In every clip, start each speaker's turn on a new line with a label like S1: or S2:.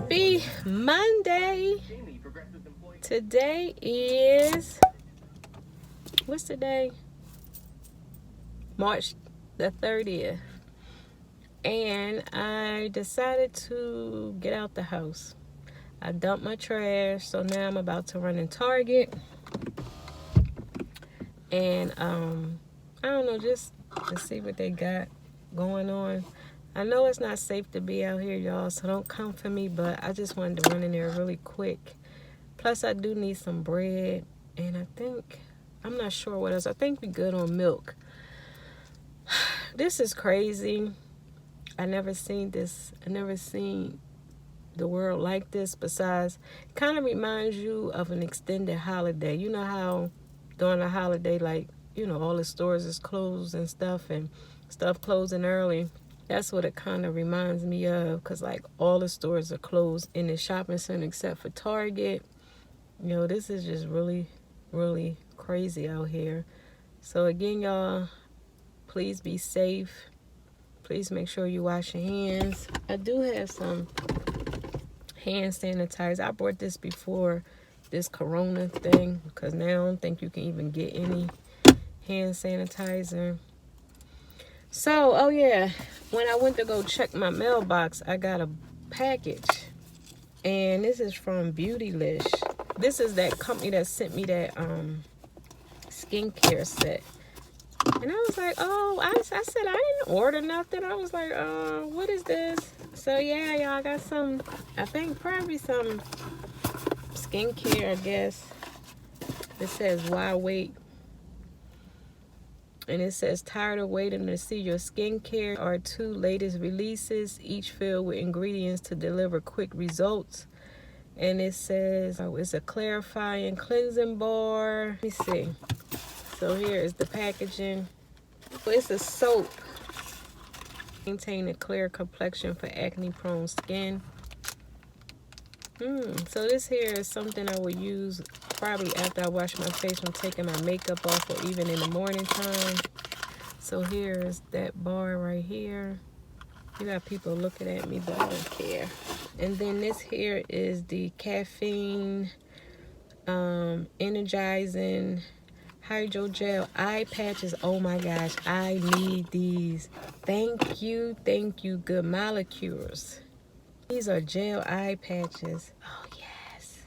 S1: Happy Monday. Today is, what's today? March the 30th. And I decided to get out the house. I dumped my trash, so now I'm about to run in Target. And I don't know, just to see what they got going on. I know it's not safe to be out here, y'all, so don't come for me, but I just wanted to run in there really quick. Plus, I do need some bread, and I think, I'm not sure what else. I think we good on milk. This is crazy. I never seen this. I never seen the world like this. Besides, it kind of reminds you of an extended holiday. You know how during a holiday, like, you know, all the stores is closed and stuff closing early. That's what it kind of reminds me of, because like all the stores are closed in the shopping center except for Target. You know, this is just really, really crazy out here. So again, y'all, please be safe. Please make sure you wash your hands. I do have some hand sanitizer. I bought this before this corona thing, because now I don't think you can even get any hand sanitizer. So, oh yeah, when I went to go check my mailbox, I got a package. And this is from Beautylish. This is that company that sent me that skincare set. And I was like, oh, I said I didn't order nothing. I was like, what is this? So yeah, y'all, I got some, I think probably some skincare, I guess. It says, why wait? And it says, tired of waiting to see your skincare? Our 2 latest releases, each filled with ingredients to deliver quick results. And it says, oh, it's a clarifying cleansing bar. Let me see. So here is the packaging. It's a soap. Maintain a clear complexion for acne-prone skin. So this here is something I would use probably after I wash my face from taking my makeup off, or even in the morning time. So here is that bar right here. You got people looking at me, but I don't care. And then this here is the caffeine energizing hydrogel eye patches. Oh my gosh, I need these. Thank you, Good Molecules. These are gel eye patches. Oh yes.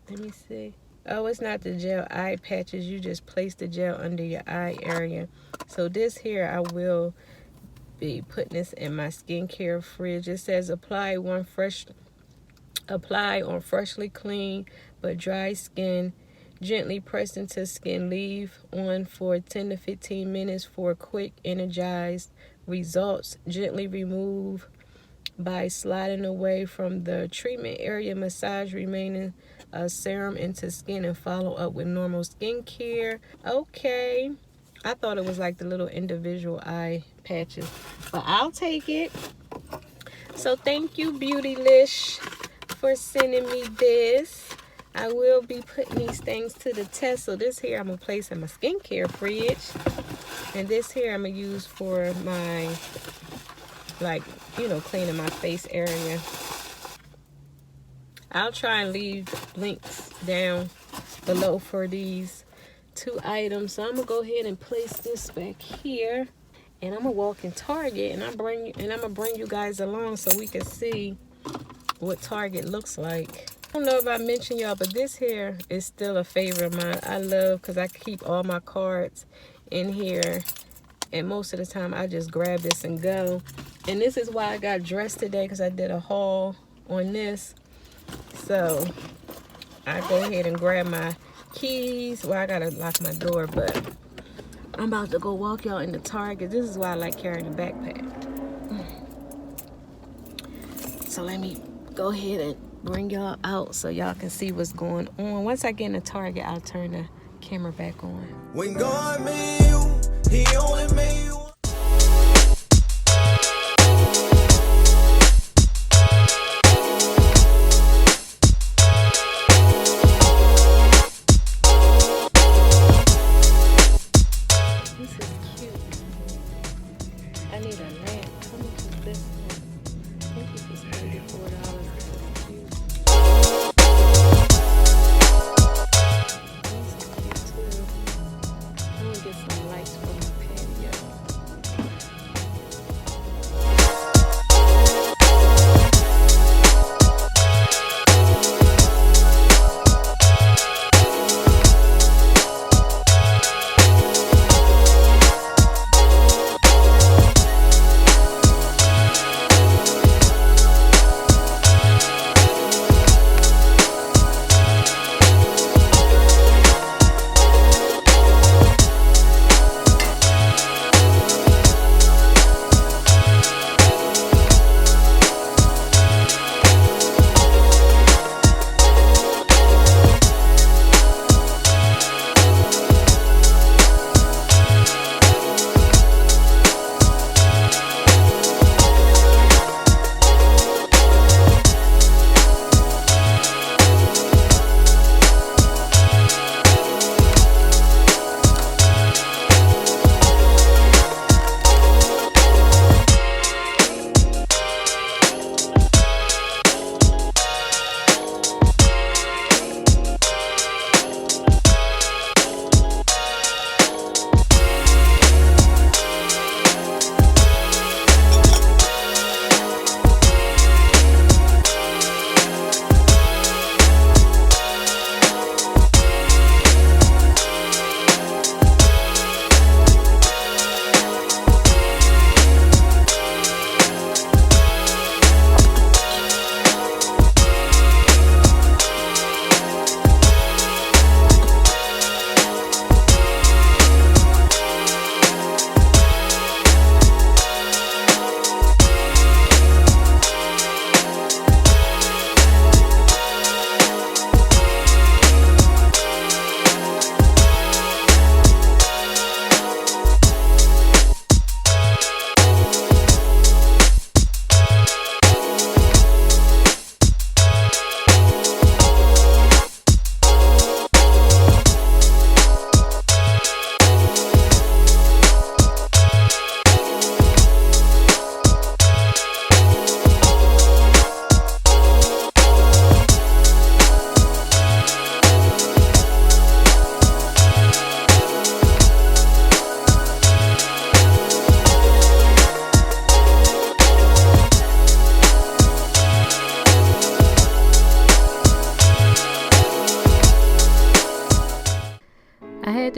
S1: Let me see. Oh, it's not the gel eye patches. You just place the gel under your eye area. So this here, I will be putting this in my skincare fridge. It says apply on freshly clean but dry skin. Gently press into skin. Leave on for 10 to 15 minutes for quick energized results. Gently remove by sliding away from the treatment area. Massage remaining serum into skin and follow up with normal skincare. Okay. I thought it was like the little individual eye patches, but I'll take it. So thank you, Beautylish, for sending me this. I will be putting these things to the test. So this here I'm going to place in my skincare fridge. And this here I'm going to use for my, like, you know, cleaning my face area. I'll try and leave links down below for these 2 items. So I'm going to go ahead and place this back here. And I'm going to walk in Target, and I'm going to bring you guys along so we can see what Target looks like. I don't know if I mentioned y'all, but this here is still a favorite of mine. I love, because I keep all my cards in here, and most of the time I just grab this and go. And this is why I got dressed today, because I did a haul on this. So I go ahead and grab my keys. Well, I gotta lock my door, but I'm about to go walk y'all into Target. This is why I like carrying a backpack. So let me go ahead and bring y'all out so y'all can see what's going on. Once I get in the Target, I'll turn the camera back on.
S2: When God made you, he only made you.
S1: This is cute. I need a lamp. How much is this one? I think this is $34. This is cute.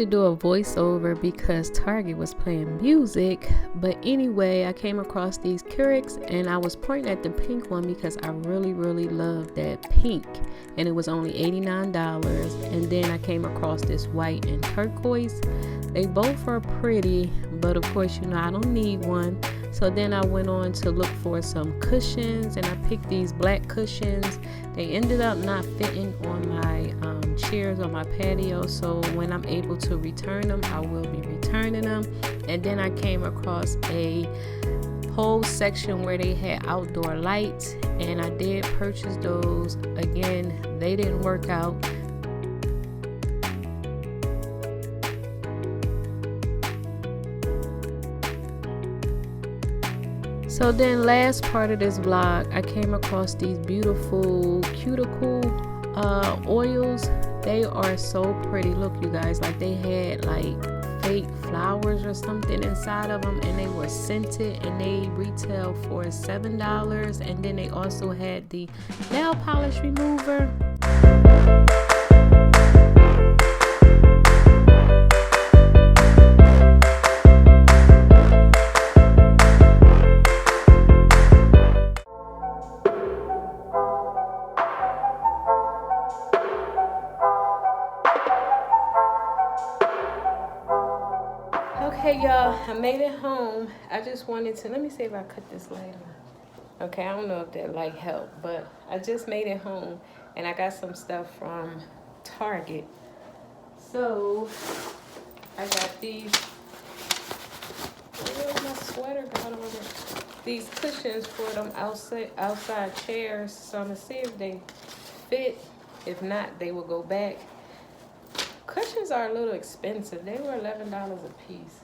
S1: to do a voiceover because Target was playing music, but anyway, I came across these Keurigs and I was pointing at the pink one because I really love that pink, and it was only $89. And then I came across this white and turquoise. They both are pretty, but of course, you know, I don't need one. So then I went on to look for some cushions, and I picked these black cushions. They ended up not fitting on my chairs on my patio, so when I'm able to return them, I will be returning them. And then I came across a whole section where they had outdoor lights, and I did purchase those. Again, they didn't work out. So then last part of this vlog, I came across these beautiful cuticle oils. They are so pretty. Look, you guys, like they had like fake flowers or something inside of them, and they were scented, and they retail for $7. And then they also had the nail polish remover. Okay, y'all, I made it home. I just wanted to, let me see if I cut this light on. Okay, I don't know if that light helped, but I just made it home, and I got some stuff from Target. So, I got these, where's my sweater got on it? These cushions for them outside chairs. So I'm gonna see if they fit. If not, they will go back. Cushions are a little expensive. They were $11 a piece.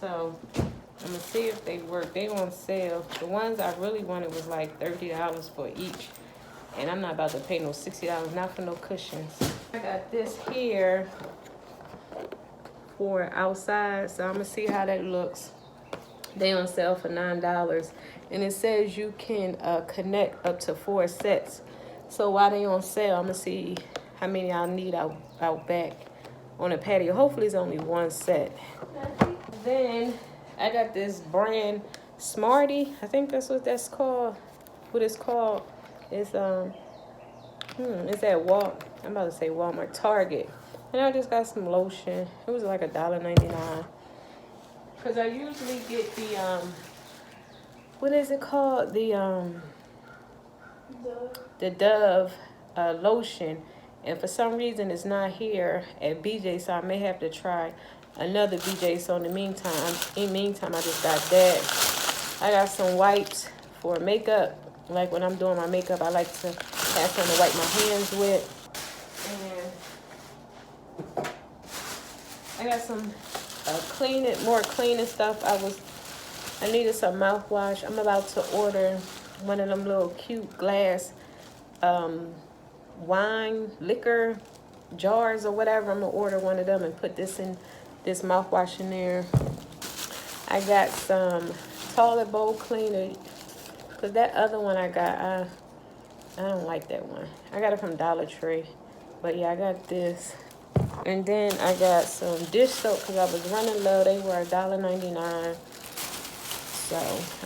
S1: So I'm gonna see if they work. They on sale. The ones I really wanted was like $30 for each, and I'm not about to pay no $60 not for no cushions. I got this here for outside, so I'm gonna see how that looks. They on sale for $9, and it says you can connect up to 4 sets. So while they on sale, I'm gonna see how many I'll need out back on the patio. Hopefully it's only one set. Then I got this brand Smarty. I think that's what that's called. What it's called is it's at I'm about to say Walmart, Target. And I just got some lotion. It was like $1.99. Cause I usually get the what is it called? The Dove lotion. And for some reason, it's not here at BJ, so I may have to try another BJ. So in the meantime, I just got that. I got some wipes for makeup. Like when I'm doing my makeup, I like to have something to wipe my hands with. And I got some more cleaning stuff. I needed some mouthwash. I'm about to order one of them little cute glass wine, liquor jars or whatever. I'm gonna order one of them and put this mouthwash in there. I got some toilet bowl cleaner, because that other one I got, I don't like that one. I got it from Dollar Tree. But yeah, I got this. And then I got some dish soap because I was running low. They were $1.99. So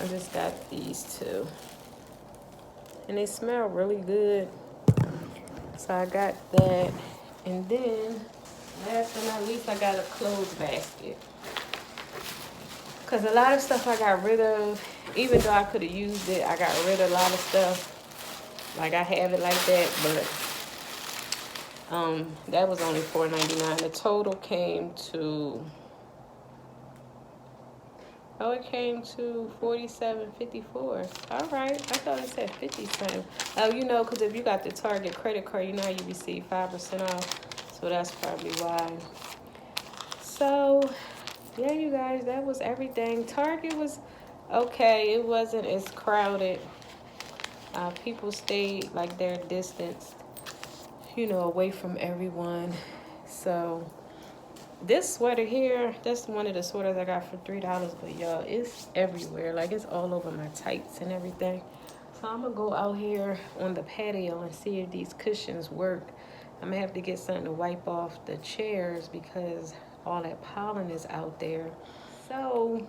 S1: I just got these two. And they smell really good. So I got that. And then, last but not least, I got a clothes basket. Because a lot of stuff I got rid of, even though I could have used it, I got rid of a lot of stuff. Like I have it like that, but that was only $4.99. The total came to, it came to $47.54. All right, I thought it said 50 cents. Oh, you know, because if you got the Target credit card, you know you receive 5% off. So that's probably why. So, yeah, you guys, that was everything. Target was okay. It wasn't as crowded. People stayed like their distance, you know, away from everyone. So this sweater here, that's one of the sweaters I got for $3, but y'all, it's everywhere. Like it's all over my tights and everything. So I'm gonna go out here on the patio and see if these cushions work. I'm gonna have to get something to wipe off the chairs because all that pollen is out there. So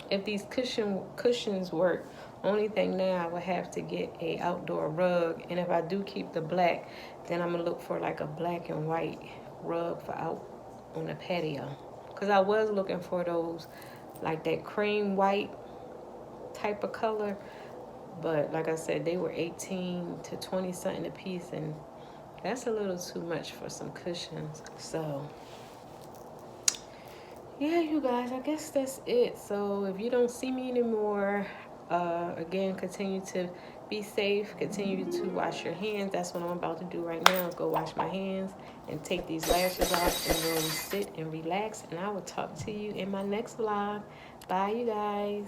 S1: if these cushions work, only thing now I would have to get a outdoor rug, and if I do keep the black, then I'm gonna look for like a black and white rug for out on the patio, because I was looking for those like that cream white type of color, but like I said, they were 18 to 20 something a piece, and that's a little too much for some cushions. So yeah, you guys, I guess that's it. So if you don't see me anymore, again, continue to be safe, continue to wash your hands. That's what I'm about to do right now, go wash my hands and take these lashes off and then sit and relax, and I will talk to you in my next vlog. Bye, you guys.